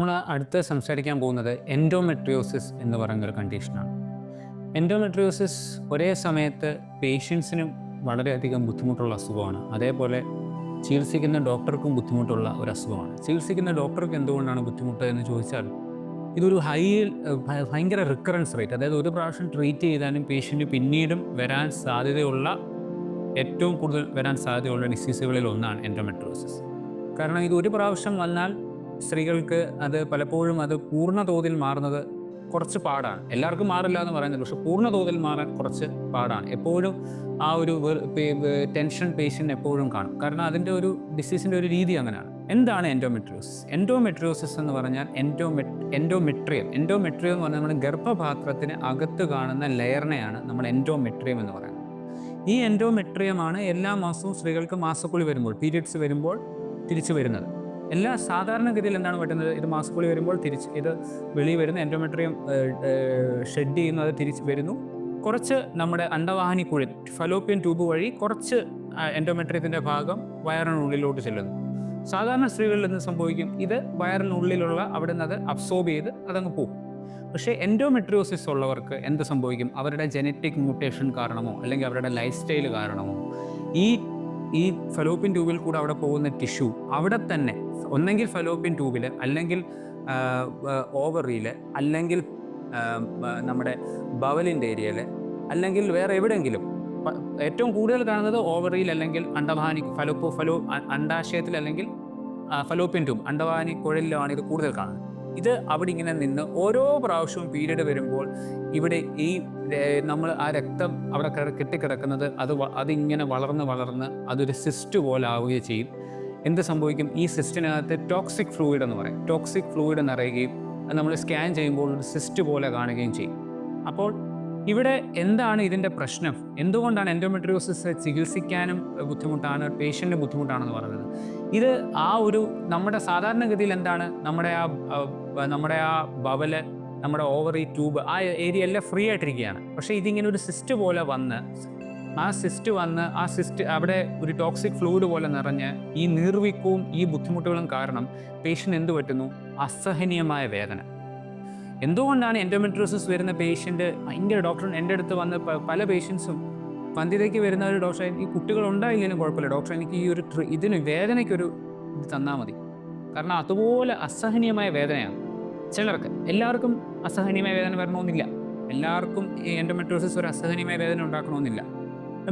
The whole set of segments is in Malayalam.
നമ്മൾ അടുത്ത് സംസാരിക്കാൻ പോകുന്നത് എൻഡോമെട്രിയോസിസ് എന്ന് പറയുന്നൊരു കണ്ടീഷനാണ്. എൻഡോമെട്രിയോസിസ് ഒരേ സമയത്ത് പേഷ്യൻസിനും വളരെയധികം ബുദ്ധിമുട്ടുള്ള അസുഖമാണ്, അതേപോലെ ചികിത്സിക്കുന്ന ഡോക്ടർക്കും ബുദ്ധിമുട്ടുള്ള ഒരു അസുഖമാണ്. ചികിത്സിക്കുന്ന ഡോക്ടർക്ക് എന്തുകൊണ്ടാണ് ബുദ്ധിമുട്ട് എന്ന് ചോദിച്ചാൽ, ഇതൊരു ഭയങ്കര റിക്കറൻസ് റേറ്റ്, അതായത് ഒരു പ്രാവശ്യം ട്രീറ്റ് ചെയ്താലും പേഷ്യൻറ്റ് പിന്നീടും വരാൻ സാധ്യതയുള്ള ഏറ്റവും കൂടുതൽ വരാൻ സാധ്യതയുള്ള ഡിസീസുകളിൽ ഒന്നാണ് എൻഡോമെട്രിയോസിസ്. കാരണം ഇത് ഒരു പ്രാവശ്യം വന്നാൽ സ്ത്രീകൾക്ക് അത് പലപ്പോഴും അത് പൂർണ്ണ തോതിൽ മാറുന്നത് കുറച്ച് പാടാണ്. എല്ലാവർക്കും മാറില്ല എന്ന് പറയുന്നില്ല, പക്ഷെ പൂർണ്ണ തോതിൽ മാറാൻ കുറച്ച് പാടാണ്. എപ്പോഴും ആ ഒരു ടെൻഷൻ പേഷ്യൻ്റ് എപ്പോഴും കാണും, കാരണം അതിൻ്റെ ഒരു ഡിസീസിൻ്റെ ഒരു രീതി അങ്ങനെയാണ്. എന്താണ് എൻഡോമെട്രിയോസിസ്? എൻഡോമെട്രിയോസിസ് എന്ന് പറഞ്ഞാൽ എൻഡോമെട്രിയം എന്ന് പറഞ്ഞാൽ നമ്മുടെ ഗർഭപാത്രത്തിന് അകത്ത് കാണുന്ന ലെയറിനെയാണ് നമ്മൾ എൻഡോമെട്രിയം എന്ന് പറയുന്നത്. ഈ എൻഡോമെട്രിയമാണ് എല്ലാ മാസവും സ്ത്രീകൾക്ക് മാസക്കുളി വരുമ്പോൾ, പീരിയഡ്സ് വരുമ്പോൾ തിരിച്ചു വരുന്നത്. എല്ലാ സാധാരണഗതിയിൽ എന്താണ് പറ്റുന്നത്, ഇത് മാസക്കുളി വരുമ്പോൾ ഇത് വെളിയിൽ വരുന്ന എൻഡോമെട്രിയം ഷെഡ് ചെയ്യുന്നത് തിരിച്ച് വരുന്നു. കുറച്ച് നമ്മുടെ അണ്ടവാഹിനിക്കുഴൽ ഫലോപ്പിയൻ ട്യൂബ് വഴി കുറച്ച് എൻഡോമെട്രിയത്തിൻ്റെ ഭാഗം വയറിനുള്ളിലോട്ട് ചെല്ലുന്നു. സാധാരണ സ്ത്രീകളിൽ നിന്ന് സംഭവിക്കും, ഇത് വയറിനുള്ളിലുള്ള അവിടെ നിന്ന് അത് അബ്സോർബ് ചെയ്ത് അതങ്ങ് പോകും. പക്ഷേ എൻഡോമെട്രിയോസിസ് ഉള്ളവർക്ക് എന്ത് സംഭവിക്കും? അവരുടെ ജനറ്റിക് മ്യൂട്ടേഷൻ കാരണമോ അല്ലെങ്കിൽ അവരുടെ ലൈഫ് സ്റ്റൈൽ കാരണമോ ഈ ഫലോപ്പിയൻ ട്യൂബിൽ കൂടെ അവിടെ പോകുന്ന ടിഷ്യൂ അവിടെ തന്നെ ഒന്നെങ്കിൽ ഫലോപ്പിയൻ ട്യൂബിൽ, അല്ലെങ്കിൽ ഓവറിയിൽ, അല്ലെങ്കിൽ നമ്മുടെ ബവലിൻ്റെ ഏരിയയിൽ, അല്ലെങ്കിൽ വേറെ എവിടെയെങ്കിലും. ഏറ്റവും കൂടുതൽ കാണുന്നത് ഓവറിയിൽ, അല്ലെങ്കിൽ അണ്ടാശയത്തിൽ, അല്ലെങ്കിൽ ഫലോപ്പിയൻ ട്യൂബ് അണ്ടവാഹിനി കുഴലിലാണ് ഇത് കൂടുതൽ കാണുന്നത്. ഇത് അവിടെ ഇങ്ങനെ നിന്ന് ഓരോ പ്രാവശ്യവും പീരീഡ് വരുമ്പോൾ ഇവിടെ ഈ നമ്മൾ ആ രക്തം അവിടെ കെട്ടിക്കിടക്കുന്നത് അതിങ്ങനെ വളർന്ന് അതൊരു സിസ്റ്റ് പോലെ ആവുകയും ചെയ്യും. എന്ത് സംഭവിക്കും? ഈ സിസ്റ്റിനകത്ത് ടോക്സിക് ഫ്ലൂയിഡ് എന്ന് പറയും. ടോക്സിക് ഫ്ലൂയിഡ് നിറയുകയും അത് നമ്മൾ സ്കാൻ ചെയ്യുമ്പോൾ ഒരു സിസ്റ്റ് പോലെ കാണുകയും ചെയ്യും. അപ്പോൾ ഇവിടെ എന്താണ് ഇതിൻ്റെ പ്രശ്നം? എന്തുകൊണ്ടാണ് എൻഡോമെട്രിയോസിസ് ചികിത്സിക്കാനും ബുദ്ധിമുട്ടാണ്, പേഷ്യൻറ്റിന് ബുദ്ധിമുട്ടാണെന്ന് പറയുന്നത്? ഇത് നമ്മുടെ സാധാരണഗതിയിൽ എന്താണ്, നമ്മുടെ ആ ബവല്, നമ്മുടെ ഓവറി ട്യൂബ്, ആ ഏരിയ എല്ലാം ഫ്രീ ആയിട്ടിരിക്കുകയാണ്. പക്ഷേ ഇതിങ്ങനെ ഒരു സിസ്റ്റ് പോലെ വന്ന് ആ സിസ്റ്റ് അവിടെ ഒരു ടോക്സിക് ഫ്ലൂയിഡ് പോലെ നിറഞ്ഞ് ഈ നീർവീക്കവും ഈ ബുദ്ധിമുട്ടുകളും കാരണം പേഷ്യൻ്റ് എന്ത് പറ്റുന്നു? അസഹനീയമായ വേദന. എന്തുകൊണ്ടാണ് എൻഡോമെട്രിയോസിസ് വരുന്ന പേഷ്യൻ്റ് ഭയങ്കര ഡോക്ടർ എൻ്റെ അടുത്ത് വന്ന് പല പേഷ്യൻസും വന്ധ്യതയ്ക്ക് വരുന്ന ഒരു ഡോക്ടർ, ഈ കുട്ടികൾ ഉണ്ടായില്ലെങ്കിലും കുഴപ്പമില്ല ഡോക്ടർ, എനിക്ക് ഈ ഇതിന് വേദനയ്ക്കൊരു ഇത് തന്നാൽ മതി. കാരണം അതുപോലെ അസഹനീയമായ വേദനയാണ് ചിലർക്ക്. എല്ലാവർക്കും അസഹനീയമായ വേദന വരണമെന്നില്ല, എല്ലാവർക്കും ഈ എൻഡോമെട്രിയോസിസ് ഒരു അസഹനീയമായ വേദന ഉണ്ടാക്കണമെന്നില്ല.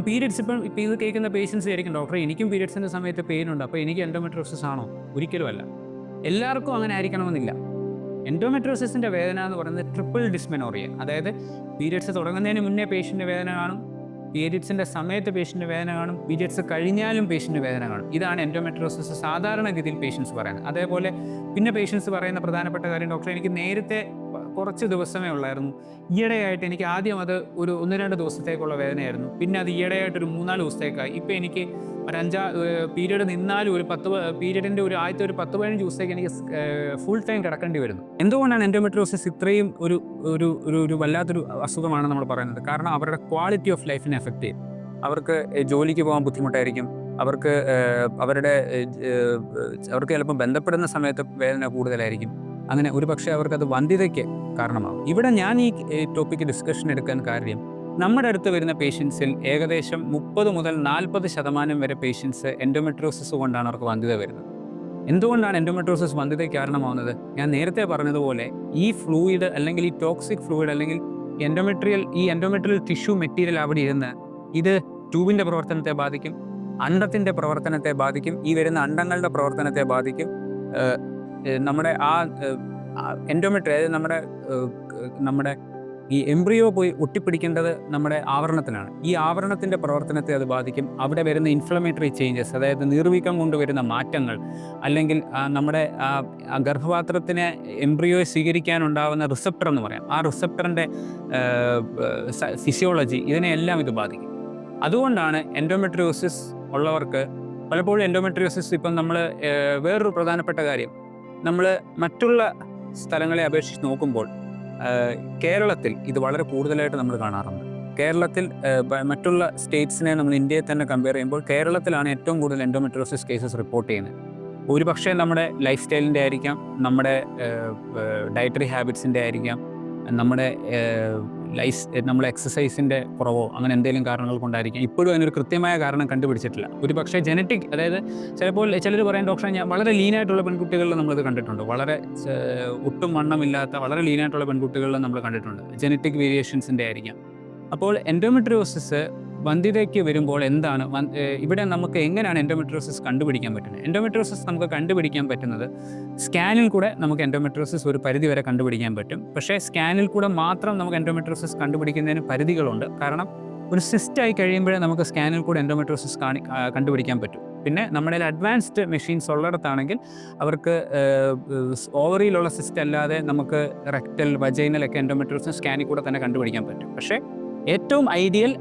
പീരിയഡ്സ് ഇപ്പോൾ ഇത് കേൾക്കുന്ന പേഷ്യൻസ് ആയിരിക്കും, ഡോക്ടറെ എനിക്കും പീരിയഡ്സിൻ്റെ സമയത്ത് പെയിൻ ഉണ്ട്, അപ്പോൾ എനിക്ക് എൻഡോമെട്രിയോസിസ് ആണോ? ഒരിക്കലുമല്ല, എല്ലാവർക്കും അങ്ങനെ ആയിരിക്കണമെന്നില്ല. എൻഡോമെട്രിയോസിസിൻ്റെ വേദന എന്ന് പറയുന്നത് ട്രിപ്പിൾ ഡിസ്മെനോറിയ, അതായത് പീരിയഡ്സ് തുടങ്ങുന്നതിന് മുന്നേ പേഷ്യൻ്റ് വേദന കാണും, പീരിയഡ്സിൻ്റെ സമയത്ത് പേഷ്യൻ്റ് വേദന കാണും, പീരിയഡ്സ് കഴിഞ്ഞാലും പേഷ്യൻ്റ് വേദന കാണും. ഇതാണ് എൻഡോമെട്രിയോസിസ് സാധാരണഗതിയിൽ പേഷ്യൻസ് പറയുന്നത്. അതേപോലെ പിന്നെ പേഷ്യൻസ് പറയുന്ന പ്രധാനപ്പെട്ട കാര്യം, ഡോക്ടറെ എനിക്ക് നേരത്തെ കുറച്ച് ദിവസമേ ഉള്ളായിരുന്നു, ഈയിടെയായിട്ട് എനിക്ക് ആദ്യം അത് ഒരു 1-2 ദിവസത്തേക്കുള്ള വേദനയായിരുന്നു, പിന്നെ അത് ഈയിടെയായിട്ടൊരു 3-4 ദിവസത്തേക്കായി, ഇപ്പോൾ എനിക്ക് പീരീഡ് നിന്നാലും പീരീഡിൻ്റെ ആദ്യത്തെ ഒരു 10-15 ദിവസത്തേക്ക് എനിക്ക് ഫുൾ ടൈം കിടക്കേണ്ടി വരുന്നു. എന്തുകൊണ്ടാണ് എൻഡോമെട്രിയോസിസ് ഇത്രയും ഒരു വല്ലാത്തൊരു അസുഖമാണ് നമ്മൾ പറയുന്നത്? കാരണം അവരുടെ ക്വാളിറ്റി ഓഫ് ലൈഫിനെ എഫക്റ്റ് ചെയ്യും. അവർക്ക് ജോലിക്ക് പോകാൻ ബുദ്ധിമുട്ടായിരിക്കും, അവർക്ക് ചിലപ്പോൾ ബന്ധപ്പെടുന്ന സമയത്ത് വേദന കൂടുതലായിരിക്കും. അങ്ങനെ ഒരു പക്ഷേ അവർക്കത് വന്ധ്യതയ്ക്ക് കാരണമാകും. ഇവിടെ ഞാൻ ഈ ടോപ്പിക്ക് ഡിസ്കഷൻ എടുക്കാൻ കാര്യം, നമ്മുടെ അടുത്ത് വരുന്ന പേഷ്യൻസിൽ ഏകദേശം 30 മുതൽ 40% വരെ പേഷ്യൻസ് എൻഡോമെട്രിയോസിസ് കൊണ്ടാണ് അവർക്ക് വന്ധ്യത വരുന്നത്. എന്തുകൊണ്ടാണ് എൻഡോമെട്രിയോസിസ് വന്ധ്യതയ്ക്ക് കാരണമാകുന്നത്? ഞാൻ നേരത്തെ പറഞ്ഞതുപോലെ ഈ ഫ്ലൂയിഡ്, അല്ലെങ്കിൽ ഈ ടോക്സിക് ഫ്ലൂയിഡ്, അല്ലെങ്കിൽ എൻഡോമെട്രിയൽ ടിഷ്യൂ മെറ്റീരിയൽ അവിടെ ഇരുന്ന് ഇത് ട്യൂബിൻ്റെ പ്രവർത്തനത്തെ ബാധിക്കും, അണ്ടത്തിൻ്റെ പ്രവർത്തനത്തെ ബാധിക്കും, ഈ വരുന്ന അണ്ടങ്ങളുടെ പ്രവർത്തനത്തെ ബാധിക്കും. നമ്മുടെ എൻഡോമെട്രി, അതായത് നമ്മുടെ ഈ എംബ്രിയോ പോയി ഒട്ടിപ്പിടിക്കേണ്ടത് നമ്മുടെ ആവരണത്തിലാണ്. ഈ ആവരണത്തിൻ്റെ പ്രവർത്തനത്തെ അത് ബാധിക്കും. അവിടെ വരുന്ന ഇൻഫ്ലമേറ്ററി ചേഞ്ചസ്, അതായത് നീർവീക്കം കൊണ്ടുവരുന്ന മാറ്റങ്ങൾ, അല്ലെങ്കിൽ നമ്മുടെ ഗർഭപാത്രത്തിനെ എംബ്രിയോയെ സ്വീകരിക്കാനുണ്ടാകുന്ന റിസപ്റ്റർ എന്ന് പറയാം, ആ റിസപ്റ്ററിൻ്റെ ഫിസിയോളജി, ഇതിനെയെല്ലാം ഇത് ബാധിക്കും. അതുകൊണ്ടാണ് എൻഡോമെട്രിയോസിസ് ഉള്ളവർക്ക് പലപ്പോഴും ഇപ്പം നമ്മൾ വേറൊരു പ്രധാനപ്പെട്ട കാര്യം, നമ്മൾ മറ്റുള്ള സ്ഥലങ്ങളെ അപേക്ഷിച്ച് നോക്കുമ്പോൾ കേരളത്തിൽ ഇത് വളരെ കൂടുതലായിട്ട് നമ്മൾ കാണാറുണ്ട്. കേരളത്തിൽ മറ്റുള്ള സ്റ്റേറ്റ്സിനെ നമ്മൾ ഇന്ത്യയെ തന്നെ കമ്പയർ ചെയ്യുമ്പോൾ കേരളത്തിലാണ് ഏറ്റവും കൂടുതൽ എൻഡോമെട്രിയോസിസ് കേസസ് റിപ്പോർട്ട് ചെയ്യുന്നത്. ഒരുപക്ഷെ നമ്മുടെ ലൈഫ് സ്റ്റൈലിൻ്റെ ആയിരിക്കാം, നമ്മുടെ ഡയറ്ററി ഹാബിറ്റ്സിൻ്റെ ആയിരിക്കാം, നമ്മുടെ നമ്മൾ എക്സസൈസിൻ്റെ കുറവോ അങ്ങനെ എന്തെങ്കിലും കാരണങ്ങൾ കൊണ്ടായിരിക്കും. ഇപ്പോഴും അതിനൊരു കൃത്യമായ കാരണം കണ്ടുപിടിച്ചിട്ടില്ല. ഒരു പക്ഷേ ജനറ്റിക്, അതായത് ചിലപ്പോൾ ചിലർ പറയാൻ ഡോക്ടറെ ഞാൻ വളരെ ലീനായിട്ടുള്ള പെൺകുട്ടികളിൽ നമ്മളിത് കണ്ടിട്ടുണ്ട്, വളരെ ഒട്ടും വണ്ണമില്ലാത്ത വളരെ ലീനായിട്ടുള്ള പെൺകുട്ടികളിൽ നമ്മൾ കണ്ടിട്ടുണ്ട്. ജനറ്റിക് വേരിയേഷൻസിൻ്റെ ആയിരിക്കാം. അപ്പോൾ എൻഡോമെട്രിയോസിസ് വന്ധ്യതയ്ക്ക് വരുമ്പോൾ എന്താണ് ഇവിടെ നമുക്ക് എങ്ങനെയാണ് എൻഡോമെട്രിയോസിസ് കണ്ടുപിടിക്കാൻ പറ്റുന്നത്? എൻഡോമെട്രിയോസിസ് നമുക്ക് കണ്ടുപിടിക്കാൻ പറ്റുന്നത് സ്കാനിൽ കൂടെ നമുക്ക് എൻഡോമെട്രിയോസിസ് ഒരു പരിധി വരെ കണ്ടുപിടിക്കാൻ പറ്റും. പക്ഷേ സ്കാനിൽ കൂടെ മാത്രം നമുക്ക് എൻഡോമെട്രിയോസിസ് കണ്ടുപിടിക്കുന്നതിന് പരിധികളുണ്ട്. കാരണം ഒരു സിസ്റ്റായി കഴിയുമ്പോഴേ നമുക്ക് സ്കാനിൽ കൂടെ എൻഡോമെട്രിയോസിസ് കണ്ടുപിടിക്കാൻ പറ്റും. പിന്നെ നമ്മുടെ അഡ്വാൻസ്ഡ് മെഷീൻസ് ഉള്ളിടത്താണെങ്കിൽ അവർക്ക് ഓവറിയിലുള്ള സിസ്റ്റ് അല്ലാതെ നമുക്ക് റെക്ടൽ, വജൈനലൊക്കെ എൻഡോമെട്രിയോസിസ് സ്കാനിൽ കൂടെ തന്നെ കണ്ടുപിടിക്കാൻ പറ്റും. പക്ഷേ ഏറ്റവും ഐഡിയൽ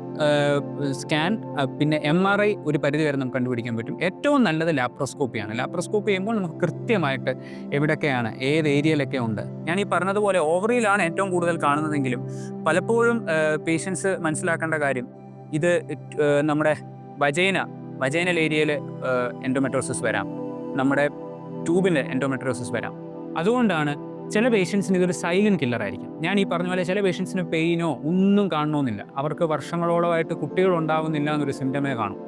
സ്കാൻ പിന്നെ MRI ഒരു പരിധി വരെ നമുക്ക് കണ്ടുപിടിക്കാൻ പറ്റും. ഏറ്റവും നല്ലത് ലാപ്രോസ്കോപ്പിയാണ്. ലാപ്രോസ്കോപ്പി ചെയ്യുമ്പോൾ നമുക്ക് കൃത്യമായിട്ട് എവിടെയൊക്കെയാണ്, ഏത് ഏരിയയിലൊക്കെ ഉണ്ട്. ഞാൻ ഈ പറഞ്ഞതുപോലെ ഓവറിയിലാണ് ഏറ്റവും കൂടുതൽ കാണുന്നതെങ്കിലും പലപ്പോഴും പേഷ്യൻസ് മനസ്സിലാക്കേണ്ട കാര്യം, ഇത് നമ്മുടെ വജൈനൽ ഏരിയയിൽ എൻഡോമെട്രിയോസിസ് വരാം, നമ്മുടെ ട്യൂബിൻ്റെ എൻഡോമെട്രിയോസിസ് വരാം. അതുകൊണ്ടാണ് ചില പേഷ്യൻസിന് ഇതൊരു സൈലൻറ്റ് കില്ലറായിരിക്കും. ഞാൻ ഈ പറഞ്ഞ പോലെ ചില പേഷ്യൻസിന് പെയിനോ ഒന്നും കാണണമെന്നില്ല, അവർക്ക് വർഷങ്ങളോളമായിട്ട് കുട്ടികൾ ഉണ്ടാവുന്നില്ല എന്നൊരു സിംറ്റമേ കാണും.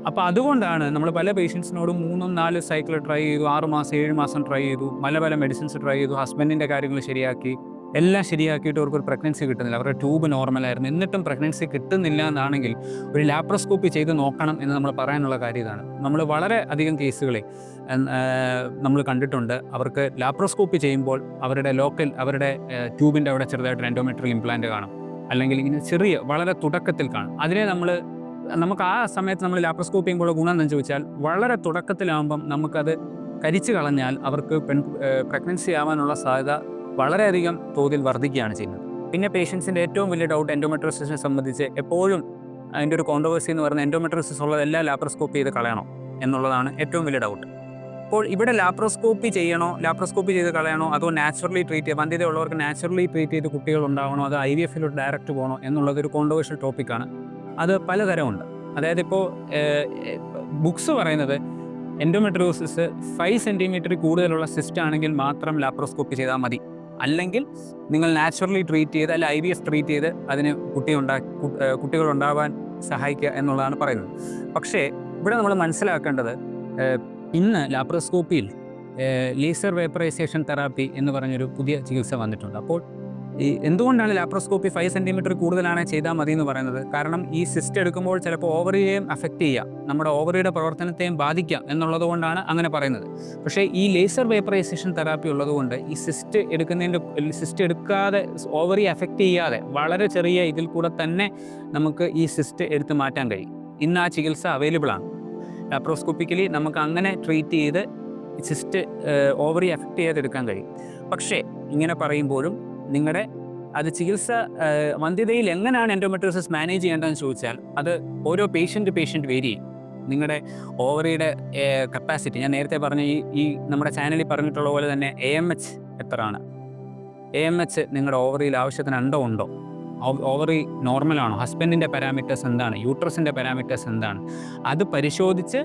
അപ്പോൾ അതുകൊണ്ടാണ് നമ്മൾ പല പേഷ്യൻസിനോടും 3-4 സൈക്കിൾ ട്രൈ ചെയ്തു, 6 മാസം 7 മാസം ട്രൈ ചെയ്തു, പല മെഡിസിൻസ് ട്രൈ ചെയ്തു, ഹസ്ബൻഡിൻ്റെ കാര്യങ്ങൾ ശരിയാക്കി, എല്ലാം ശരിയാക്കിയിട്ട് അവർക്കൊരു പ്രഗ്നൻസി കിട്ടുന്നില്ല, അവരുടെ ട്യൂബ് നോർമലായിരുന്നു, എന്നിട്ടും പ്രഗ്നൻസി കിട്ടുന്നില്ല എന്നാണെങ്കിൽ ഒരു ലാപ്രോസ്കോപ്പി ചെയ്ത് നോക്കണം എന്ന് നമ്മൾ പറയാനുള്ള കാര്യം ഇതാണ്. നമ്മൾ വളരെ അധികം കേസുകളെ നമ്മൾ കണ്ടിട്ടുണ്ട്, അവർക്ക് ലാപ്രോസ്കോപ്പി ചെയ്യുമ്പോൾ അവരുടെ ട്യൂബിൻ്റെ അവിടെ ചെറുതായിട്ട് എൻഡോമെട്രിയൽ ഇംപ്ലാന്റ് കാണും, അല്ലെങ്കിൽ ഇങ്ങനെ ചെറിയ വളരെ തുടക്കത്തിൽ കാണും. അതിനെ നമുക്ക് ആ സമയത്ത് നമ്മൾ ലാപ്രോസ്കോപ്പി ചെയ്യുമ്പോൾ ഗുണം എന്ന് ചോദിച്ചാൽ, വളരെ തുടക്കത്തിലാകുമ്പം നമുക്കത് കരിച്ചു കളഞ്ഞാൽ അവർക്ക് പ്രഗ്നൻസി ആവാനുള്ള സാധ്യത വളരെയധികം തോതിൽ വർദ്ധിക്കുകയാണ് ചെയ്യുന്നത്. പിന്നെ പേഷ്യൻസിൻ്റെ ഏറ്റവും വലിയ ഡൗട്ട് എൻഡോമെട്രിയോസിസിനെ സംബന്ധിച്ച് എപ്പോഴും അതിൻ്റെ ഒരു കോൺട്രവേഴ്സി എന്ന് പറയുന്നത് എൻഡോമെട്രിയോസിസ് ഉള്ളതെല്ലാം ലാപ്രോസ്കോപ്പി ചെയ്ത് കളയണോ എന്നുള്ളതാണ് ഏറ്റവും വലിയ ഡൗട്ട്. അപ്പോൾ ഇവിടെ ലാപ്രോസ്കോപ്പി ചെയ്ത് കളയണോ, അതോ നാച്ചുറലി ട്രീറ്റ് ചെയ്യുക, വന്ധ്യത ഉള്ളവർക്ക് നാച്ചുറലി ട്രീറ്റ് ചെയ്ത് കുട്ടികൾ ഉണ്ടാവണോ, അതോ IVF-ലോട്ട് ഡയറക്റ്റ് പോകണോ എന്നുള്ളതൊരു കോൺട്രവേഴ്ഷ്യൽ ടോപ്പിക്കാണ്. അത് പലതരമുണ്ട്. അതായത് ഇപ്പോൾ ബുക്സ് പറയുന്നത് എൻഡോമെട്രിയോസിസ് 5 സെൻറ്റിമീറ്റർ കൂടുതലുള്ള സിസ്റ്റ് ആണെങ്കിൽ മാത്രം ലാപ്രോസ്കോപ്പി ചെയ്താൽ മതി, അല്ലെങ്കിൽ നിങ്ങൾ നാച്ചുറലി ട്രീറ്റ് ചെയ്ത് അല്ല IVF ട്രീറ്റ് ചെയ്ത് അതിന് കുട്ടികൾ ഉണ്ടാവാൻ സഹായിക്കുക എന്നുള്ളതാണ് പറയുന്നത്. പക്ഷേ ഇവിടെ നമ്മൾ മനസ്സിലാക്കേണ്ടത്, ഇന്ന് ലാപ്രോസ്കോപ്പിയിൽ ലേസർ വേപ്പറൈസേഷൻ തെറാപ്പി എന്ന് പറഞ്ഞൊരു പുതിയ ചികിത്സ വന്നിട്ടുണ്ട്. അപ്പോൾ എന്തുകൊണ്ടാണ് ലാപ്രോസ്കോപ്പി 5 സെൻറ്റിമീറ്റർ കൂടുതലാണ് ചെയ്താൽ മതി എന്ന് പറയുന്നത്? കാരണം ഈ സിസ്റ്റ് എടുക്കുമ്പോൾ ചിലപ്പോൾ ഓവറിയെയും അഫക്റ്റ് ചെയ്യാം, നമ്മുടെ ഓവറിയുടെ പ്രവർത്തനത്തെയും ബാധിക്കാം എന്നുള്ളത് കൊണ്ടാണ് അങ്ങനെ പറയുന്നത്. പക്ഷേ ഈ ലേസർ വേപ്പറൈസേഷൻ തെറാപ്പി ഉള്ളതുകൊണ്ട് ഈ സിസ്റ്റ് എടുക്കാതെ, ഓവറി അഫക്റ്റ് ചെയ്യാതെ വളരെ ചെറിയ ഇതിൽ കൂടെ തന്നെ നമുക്ക് ഈ സിസ്റ്റ് എടുത്ത് മാറ്റാൻ കഴിയും. ഇന്ന് ആ ചികിത്സ അവൈലബിൾ ആണ്. ലാപ്രോസ്കോപ്പിക്കലി നമുക്ക് അങ്ങനെ ട്രീറ്റ് ചെയ്ത് സിസ്റ്റ് ഓവറി അഫക്റ്റ് ചെയ്തെടുക്കാൻ കഴിയും. പക്ഷേ ഇങ്ങനെ പറയുമ്പോഴും നിങ്ങളുടെ അത് ചികിത്സ വന്ധ്യതയിൽ എങ്ങനെയാണ് എൻഡോമെട്രിയോസിസ് മാനേജ് ചെയ്യേണ്ടതെന്ന് ചോദിച്ചാൽ, അത് ഓരോ പേഷ്യൻ്റ് വേരി ചെയ്യും. നിങ്ങളുടെ ഓവറിയുടെ കപ്പാസിറ്റി, ഞാൻ നേരത്തെ പറഞ്ഞ ഈ നമ്മുടെ ചാനലിൽ പറഞ്ഞിട്ടുള്ള പോലെ തന്നെ AMH എത്രയാണ്, AMH നിങ്ങളുടെ ഓവറിയിൽ ആവശ്യത്തിന് ഉണ്ടോ, ഓവറി നോർമലാണോ, ഹസ്ബൻഡിൻ്റെ പാരാമീറ്റേഴ്സ് എന്താണ്, യൂട്രസിൻ്റെ പാരാമീറ്റേഴ്സ് എന്താണ്, അത് പരിശോധിച്ച്